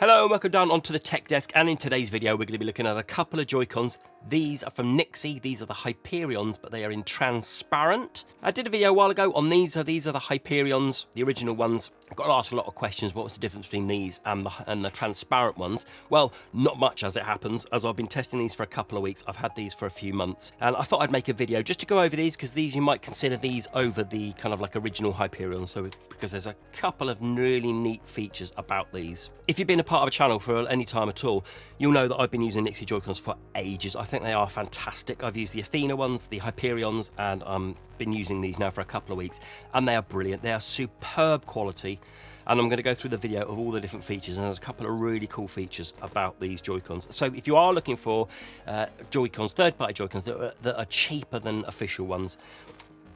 Hello and welcome down onto the tech desk, and in today's video we're going to be looking at a couple of JoyCons. These are from NYXI, these are the Hyperions, but they are in transparent. I did a video a while ago on these are the Hyperions, the original ones. I got asked a lot of questions, what's the difference between these and the transparent ones? Well, not much as it happens, as I've been testing these for a couple of weeks. I've had these for a few months, and I thought I'd make a video just to go over these, because these, you might consider these over the kind of like original Hyperion, so because there's a couple of really neat features about these. If you've been a part of a channel for any time at all, you'll know that I've been using NYXI JoyCons for ages. I think they are fantastic. I've used the Athena ones, the Hyperions, and been using these now for a couple of weeks, and they are brilliant. They are superb quality, and I'm going to go through the video of all the different features, and there's a couple of really cool features about these JoyCons. So if you are looking for JoyCons, third-party JoyCons that are cheaper than official ones,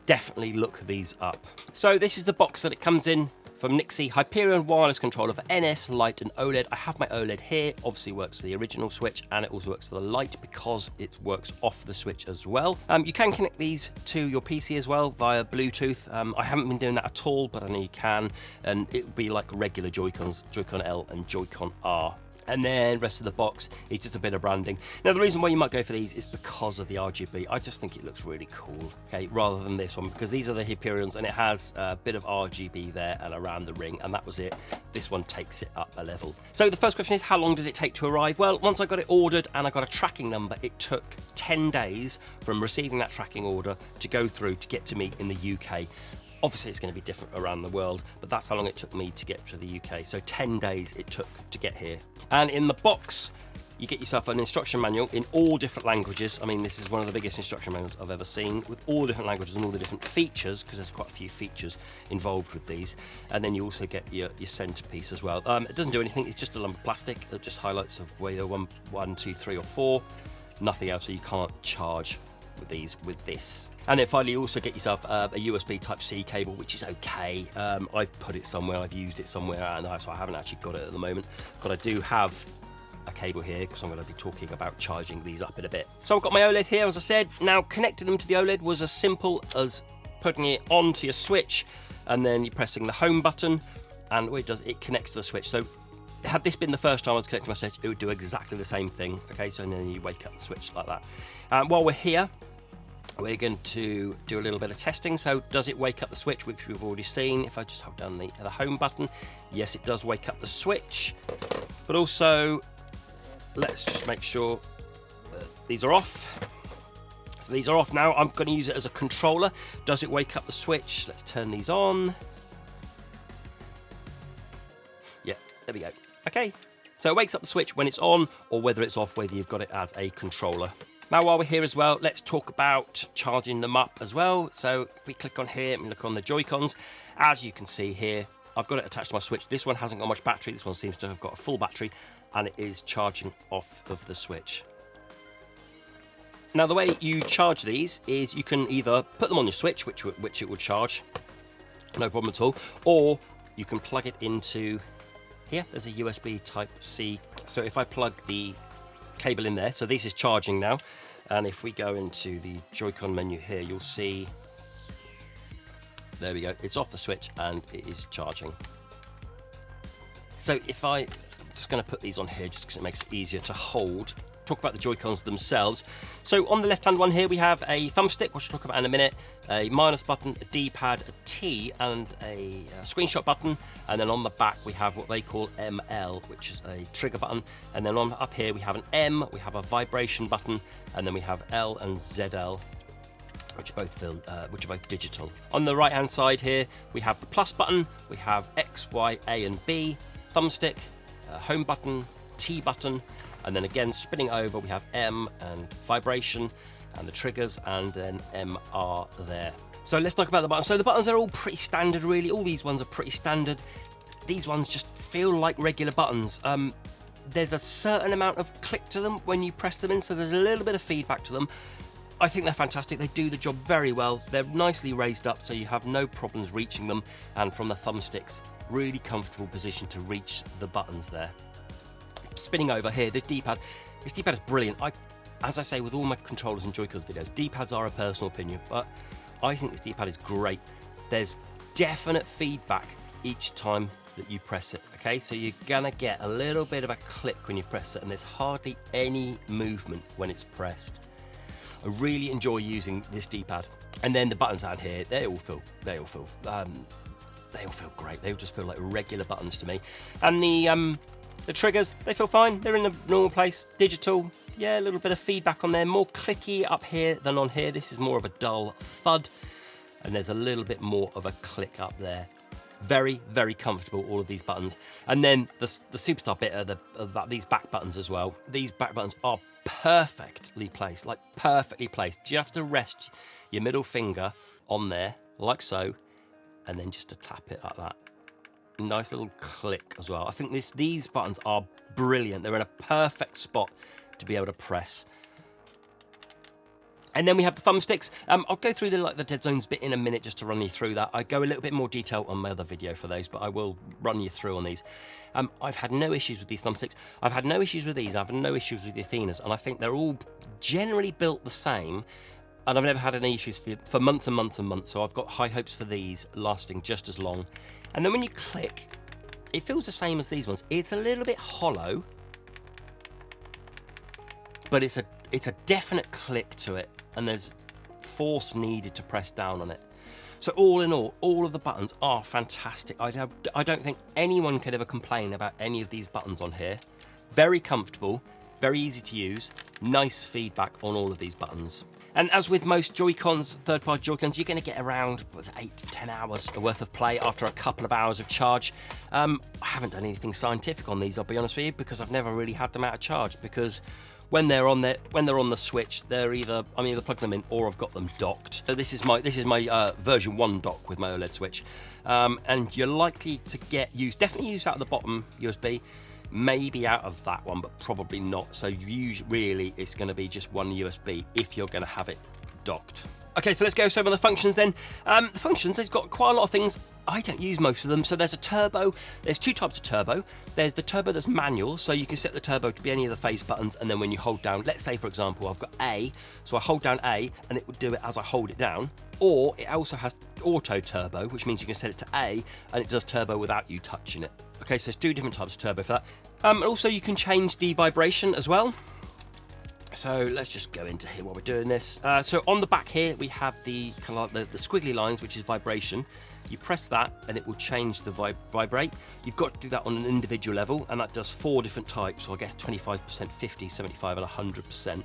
definitely look these up. So this is the box that it comes in from NYXI Hyperion wireless controller for NS, Light and OLED. I have my OLED here, obviously works for the original Switch, and it also works for the Light because it works off the Switch as well. You can connect these to your PC as well via Bluetooth. I haven't been doing that at all, but I know you can, and it would be like regular JoyCons, JoyCon L and JoyCon R. And then rest of the box is just a bit of branding. Now the reason why you might go for these is because of the RGB. I just think it looks really cool, okay, rather than this one, because these are the Hyperions and it has a bit of RGB there and around the ring, and that was it. This one takes it up a level. So the first question is, how long did it take to arrive? Well, once I got it ordered and I got a tracking number, it took 10 days from receiving that tracking order to go through to get to me in the UK. Obviously it's going to be different around the world, but that's how long it took me to get to the UK. So 10 days it took to get here. And in the box, you get yourself an instruction manual in all different languages. I mean, this is one of the biggest instruction manuals I've ever seen, with all different languages and all the different features, because there's quite a few features involved with these. And then you also get your centerpiece as well. It doesn't do anything, it's just a lump of plastic that just highlights of where you're 1, 2, 3 or 4. Nothing else, so you can't charge with these with this. And then finally you also get yourself a USB Type-C cable, which is okay. I've put it somewhere, I've used it somewhere, and so I haven't actually got it at the moment, but I do have a cable here because I'm going to be talking about charging these up in a bit. So I've got my OLED here, as I said. Now connecting them to the OLED was as simple as putting it onto your Switch and then you're pressing the home button, and what it does, it connects to the Switch. So had this been the first time I was connecting my Switch, it would do exactly the same thing. Okay, so then you wake up the Switch like that. While we're here, we're going to do a little bit of testing. So does it wake up the Switch, which we've already seen? If I just hold down the home button, yes, it does wake up the Switch. But also, let's just make sure that these are off. So these are off now. I'm going to use it as a controller. Does it wake up the Switch? Let's turn these on. Yeah, there we go. Okay, so it wakes up the Switch when it's on, or whether it's off, whether you've got it as a controller. Now while we're here as well, let's talk about charging them up as well. So if we click on here and look on the JoyCons, as you can see here, I've got it attached to my Switch. This one hasn't got much battery, this one seems to have got a full battery, and it is charging off of the Switch. Now the way you charge these is you can either put them on your Switch, which it will charge, no problem at all, or you can plug it into here. There's a USB Type-C. So if I plug the cable in there, so this is charging now, and if we go into the JoyCon menu here, you'll see, there we go, it's off the Switch and it is charging. So if I'm just going to put these on here just because it makes it easier to hold. Talk about the JoyCons themselves. So on the left hand one here we have a thumbstick, which we'll talk about in a minute, a minus button, a D-pad, a T, and a screenshot button, and then on the back we have what they call ML, which is a trigger button, and then on up here we have an M, we have a vibration button, and then we have L and ZL, which are both digital. On the right hand side here we have the plus button, we have X, Y, A and B, thumbstick, home button, T button, and then again spinning over we have M and vibration and the triggers, and then MR there. So let's talk about the buttons. So the buttons are all pretty standard really, all these ones are pretty standard. These ones just feel like regular buttons. There's a certain amount of click to them when you press them in, so there's a little bit of feedback to them. I think they're fantastic, they do the job very well. They're nicely raised up so you have no problems reaching them, and from the thumbsticks, really comfortable position to reach the buttons there. Spinning over here, this D-pad is brilliant. As I say with all my controllers and JoyCon videos, D-pads are a personal opinion, but I think this D-pad is great. There's definite feedback each time that you press it. Okay, so you're gonna get a little bit of a click when you press it, and there's hardly any movement when it's pressed. I really enjoy using this D-pad. And then the buttons out here, they all feel great. They all just feel like regular buttons to me. And the triggers, they feel fine. They're in the normal place. Digital, yeah, a little bit of feedback on there. More clicky up here than on here. This is more of a dull thud. And there's a little bit more of a click up there. Very, very comfortable, all of these buttons. And then the superstar bit are about these back buttons as well. These back buttons are perfectly placed, like perfectly placed. You have to rest your middle finger on there, like so, and then just to tap it like that. Nice little click as well. I think these buttons are brilliant. They're in a perfect spot to be able to press. And then we have the thumbsticks. I'll go through the dead zones bit in a minute just to run you through that. I go a little bit more detail on my other video for those, but I will run you through on these. I've had no issues with these thumbsticks. I've had no issues with these. I've had no issues with the Athenas, and I think they're all generally built the same. And I've never had any issues for months and months and months. So I've got high hopes for these lasting just as long. And then when you click, it feels the same as these ones. It's a little bit hollow, but it's a definite click to it. And there's force needed to press down on it. So all in all of the buttons are fantastic. I don't think anyone could ever complain about any of these buttons on here. Very comfortable, very easy to use, nice feedback on all of these buttons. And as with most Joy-Cons, third-party Joy-Cons, you're going to get around 8 to 10 hours worth of play after a couple of hours of charge. I haven't done anything scientific on these, I'll be honest with you, because I've never really had them out of charge, because when they're on the Switch, I'm either plugging them in or I've got them docked. So this is my version 1 dock with my OLED Switch, and you're likely to definitely use out of the bottom USB, maybe out of that one, but probably not. So really, it's going to be just one USB if you're going to have it docked. Okay, so let's go over the functions then. The functions, they've got quite a lot of things. I don't use most of them. So there's a turbo. There's two types of turbo. There's the turbo that's manual, so you can set the turbo to be any of the phase buttons, and then when you hold down, let's say for example, I've got A, so I hold down A, and it will do it as I hold it down. Or it also has auto turbo, which means you can set it to A, and it does turbo without you touching it. Okay, so there's two different types of turbo for that. Also, you can change the vibration as well. So let's just go into here while we're doing this. So on the back here, we have the squiggly lines, which is vibration. You press that and it will change the vibrate. You've got to do that on an individual level, and that does 4 different types. So I guess 25%, 50, 75, and 100%.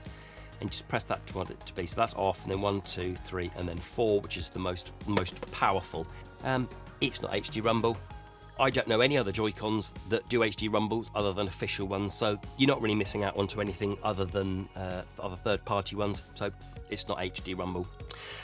And just press that to want it to be. So that's off, and then 1, 2, 3, and then 4, which is the most powerful. It's not HD rumble. I don't know any other Joy-Cons that do HD rumbles other than official ones, so you're not really missing out onto anything other than other third-party ones, so it's not HD rumble.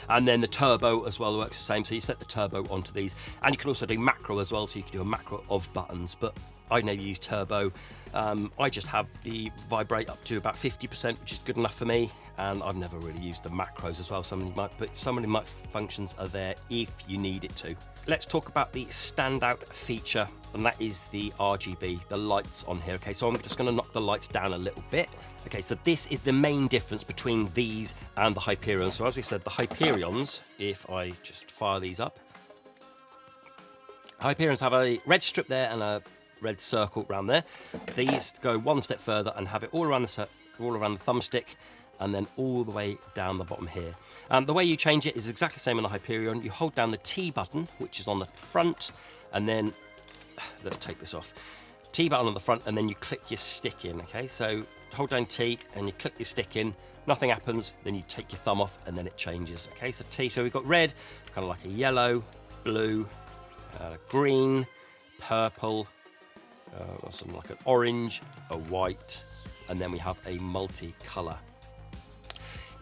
And then the turbo as well works the same, so you set the turbo onto these, and you can also do macro as well, so you can do a macro of buttons, but I never use turbo. I just have the vibrate up to about 50%, which is good enough for me, and I've never really used the macros as well. Some of my functions are there if you need it to. Let's talk about the standout feature, and that is the RGB, the lights on here. Okay, so I'm just going to knock the lights down a little bit. Okay, so this is the main difference between these and the Hyperion. So as we said, the Hyperions, if I just fire these up, Hyperions have a red strip there and a red circle around there. These go one step further and have it all around the thumbstick, and then all the way down the bottom here. The way you change it is exactly the same on the Hyperion. You hold down the T button, which is on the front, and then let's take this off. T button on the front, and then you click your stick in. Okay, so hold down T and you click your stick in. Nothing happens. Then you take your thumb off, and then it changes. Okay, so T. So we've got red, kind of like a yellow, blue, green, purple. Something like an orange, a white, and then we have a multi-colour.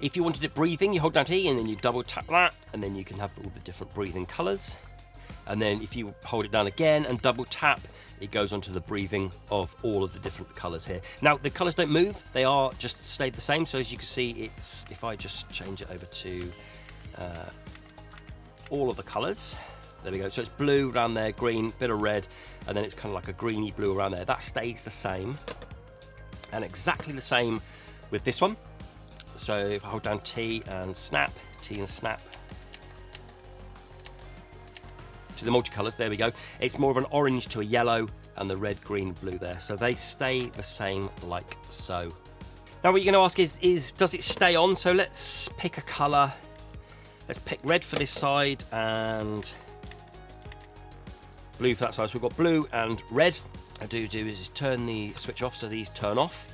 If you wanted it breathing, you hold down T and then you double tap that, and then you can have all the different breathing colours. And then if you hold it down again and double tap, it goes onto the breathing of all of the different colours here. Now the colours don't move, they are just stayed the same. So as you can see, it's, if I just change it over to all of the colours, there we go. So it's blue around there, green, bit of red, and then it's kind of like a greeny blue around there. That stays the same. And exactly the same with this one. So if I hold down T and snap, T and snap, to the multicolours. There we go. It's more of an orange to a yellow, and the red, green, blue there. So they stay the same like so. Now what you're going to ask is does it stay on? So let's pick a colour. Let's pick red for this side and blue for that side. So we've got blue and red. What I do is turn the switch off so these turn off.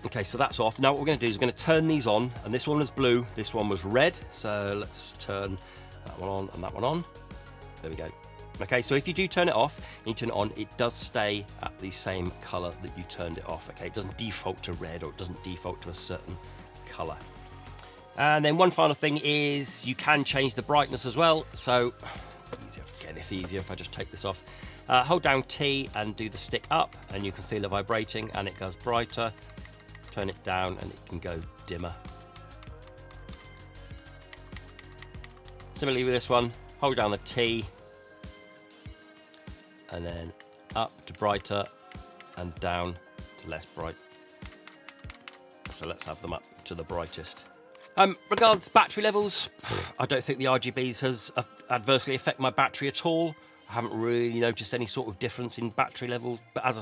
Okay, so that's off. Now what we're going to do is we're going to turn these on, and this one was blue, this one was red. So let's turn that one on and that one on. There we go. Okay, so if you do turn it off and you turn it on, it does stay at the same colour that you turned it off. Okay, it doesn't default to red, or it doesn't default to a certain colour. And then one final thing is you can change the brightness as well. So easier if I just take this off. Hold down T and do the stick up, and you can feel it vibrating, and it goes brighter. Turn it down and it can go dimmer. Similarly with this one, hold down the T and then up to brighter and down to less bright. So let's have them up to the brightest. Regards battery levels, I don't think the RGBs has adversely affect my battery at all. I haven't really noticed any sort of difference in battery level, but as I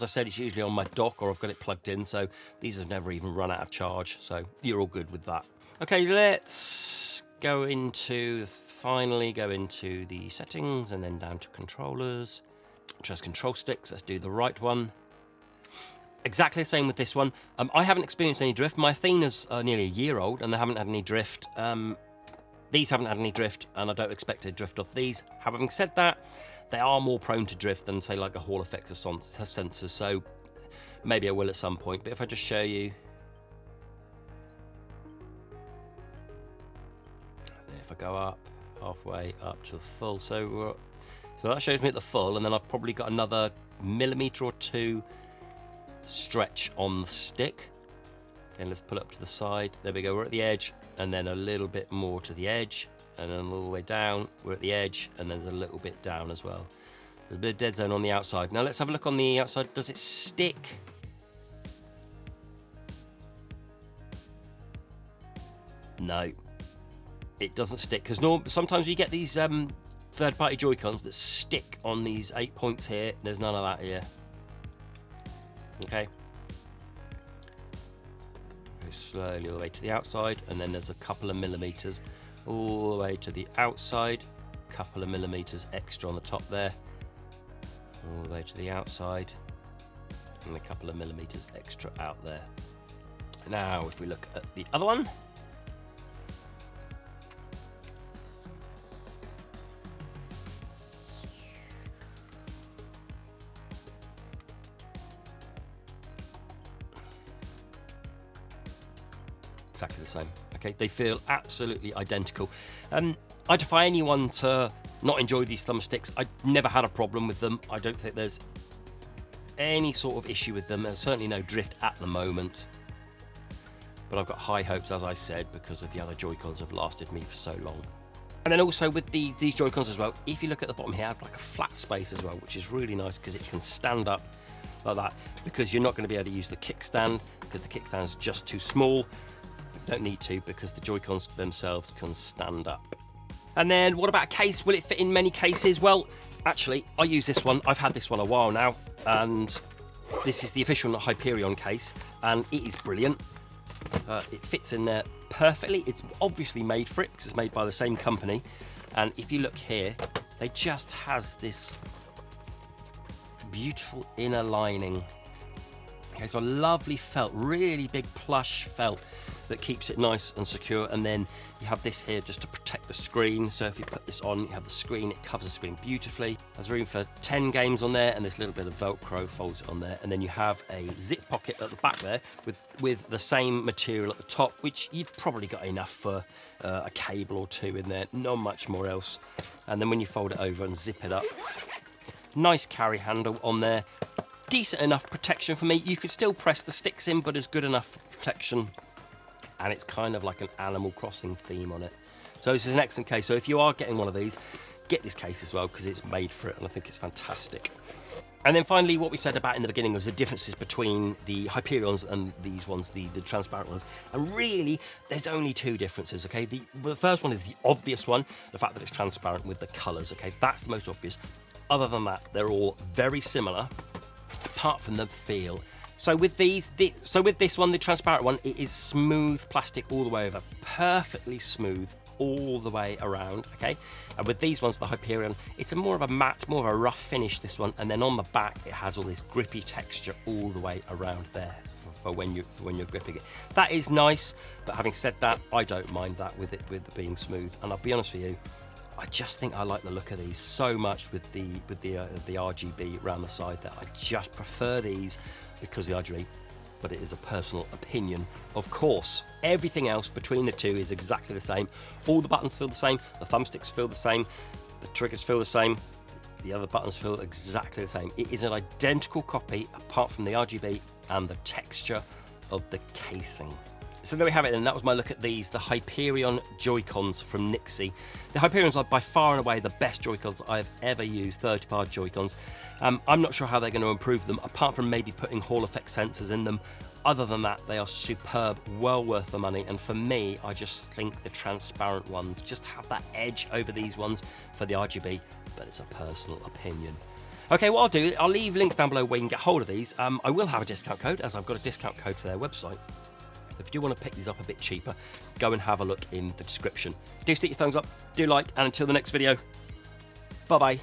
said, it's usually on my dock or I've got it plugged in, so these have never even run out of charge, so you're all good with that. Okay, let's finally go into the settings and then down to controllers. Just control sticks, let's do the right one. Exactly the same with this one. I haven't experienced any drift. My Athena's nearly a year old and they haven't had any drift. These haven't had any drift, and I don't expect to drift off these. Having said that, they are more prone to drift than, say, like a Hall effect sensors, so maybe I will at some point. But if I just show you, if I go up, halfway up to the full, so that shows me at the full, and then I've probably got another millimetre or two stretch on the stick. Okay, let's pull it up to the side. There we go, we're at the edge, and then a little bit more to the edge, and then all the way down, we're at the edge, and there's a little bit down as well. There's a bit of dead zone on the outside. Now let's have a look on the outside. Does it stick? No, it doesn't stick, because sometimes you get these third-party Joy-Cons that stick on these 8 points here. There's none of that here. Okay. Go slowly all the way to the outside, and then there's a couple of millimeters all the way to the outside, couple of millimeters extra on the top there, all the way to the outside, and a couple of millimeters extra out there. Now if we look at the other one, exactly the same. Okay, they feel absolutely identical. I defy anyone to not enjoy these thumbsticks. I never had a problem with them. I don't think there's any sort of issue with them. There's certainly no drift at the moment, but I've got high hopes, as I said, because of the other Joy-Cons have lasted me for so long. And then also with these Joy-Cons as well, if you look at the bottom here, it has like a flat space as well, which is really nice because it can stand up like that, because you're not going to be able to use the kickstand because the kickstand is just too small. Don't need to, because the Joy-Cons themselves can stand up. And then what about a case? Will it fit in many cases? Well, actually, I use this one. I've had this one a while now, and this is the official Hyperion case, and it is brilliant. It fits in there perfectly. It's obviously made for it because it's made by the same company. And if you look here, they just has this beautiful inner lining. Okay, so a lovely felt, really big plush felt that keeps it nice and secure. And then you have this here just to protect the screen. So if you put this on, you have the screen, it covers the screen beautifully. There's room for 10 games on there, and this little bit of Velcro folds it on there. And then you have a zip pocket at the back there with the same material at the top, which you'd probably got enough for a cable or two in there, not much more else. And then when you fold it over and zip it up, nice carry handle on there. Decent enough protection for me. You could still press the sticks in, but it's good enough protection. And it's kind of like an Animal Crossing theme on it. So this is an excellent case. So if you are getting one of these, get this case as well, because it's made for it, and I think it's fantastic. And then finally, what we said about in the beginning was the differences between the Hyperions and these ones, the transparent ones. And really, there's only two differences, okay? The first one is the obvious one, the fact that it's transparent with the colours, okay? That's the most obvious. Other than that, they're all very similar, apart from the feel. So with this one, the transparent one, it is smooth plastic all the way over, perfectly smooth all the way around, okay? And with these ones, the Hyperion, it's more of a matte, more of a rough finish, this one, and then on the back it has all this grippy texture all the way around there for when you're gripping it. That is nice, but having said that, I don't mind that with it being smooth. And I'll be honest with you, I just think I like the look of these so much with the RGB around the side there. I just prefer these because of the RGB. But it is a personal opinion, of course. Everything else between the two is exactly the same. All the buttons feel the same, the thumbsticks feel the same, the triggers feel the same, the other buttons feel exactly the same. It is an identical copy, apart from the RGB and the texture of the casing. So there we have it, and that was my look at these, the Hyperion Joy-Cons from NYXI. The Hyperions are by far and away the best Joy-Cons I've ever used, third-party Joy-Cons. I'm not sure how they're going to improve them, apart from maybe putting Hall effect sensors in them. Other than that, they are superb, well worth the money, and for me, I just think the transparent ones just have that edge over these ones for the RGB, but it's a personal opinion. Okay, what I'll do, I'll leave links down below where you can get hold of these. I will have a discount code, as I've got a discount code for their website. So if you do want to pick these up a bit cheaper, go and have a look in the description. Do stick your thumbs up, do like, and until the next video, bye-bye.